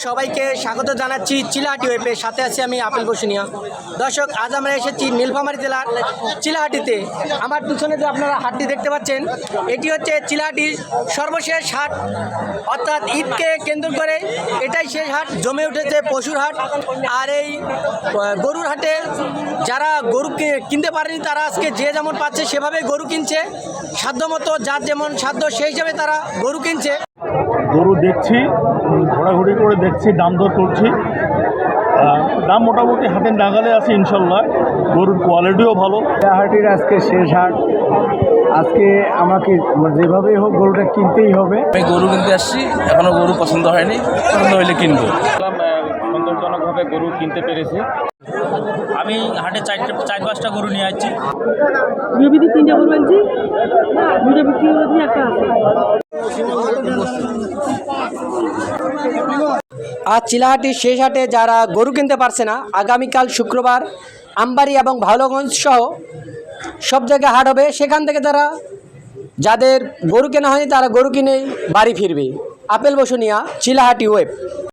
সবাইকে স্বাগত জানাচ্ছি চিলাহাটি ওয়েবের সাথে আছি আমি আপেল বসুনিয়া। দর্শক, আজ আমরা এসেছি নীলফামারী জেলার চিলাহাটিতে। আমার পিছনে যে আপনারা হাটটি দেখতে পাচ্ছেন, এটি হচ্ছে চিলাহাটির সর্বশেষ হাট, অর্থাৎ ঈদকে কেন্দ্র করে এটাই শেষ হাট। জমে উঠেছে পশুর হাট। আর এই গরুর হাটে যারা গরু কিনতে পারেনি তারা আজকে যে যেমন পাচ্ছে সেভাবে গরু কিনছে, সাধ্যমতো যার যেমন সাধ্য সেই হিসাবে তারা গরু কিনছে। গরু দেখছি, ঘোরাঘুরি করে দেখছি, দাম দর করছি। দাম মোটামুটি হাতের নাগালে আছে ইনশাল্লাহ। গরুর কোয়ালিটিও ভালো। হাটের আজকে শেষ হাট। আজকে আমাকে যেভাবেই হোক গরুটা কিনতেই হবে। আমি গরু কিনতে আসছি, এখনও গরু পছন্দ হয়নি, পছন্দ হইলে কিনবো। সন্তোষজনকভাবে গরু কিনতে পেরেছি। আমি হাটে চার পাঁচটা গরু নিয়ে আসছি। বিবিধি তিনটা গরু আনছি, দুইটা বিক্রি করে দিয়ে একটা আছে। আজ চিলাহাটির শেষ হাটে যারা গরু কিনতে পারছে না, আগামীকাল শুক্রবার আমবাড়ি এবং ভাওলগঞ্জ সহ সব জায়গায় হাট হবে। সেখান থেকে তারা যাদের গরু কেনা হয়নি তারা গরু কিনে বাড়ি ফিরবে। Apple Basunia, Chilahati web.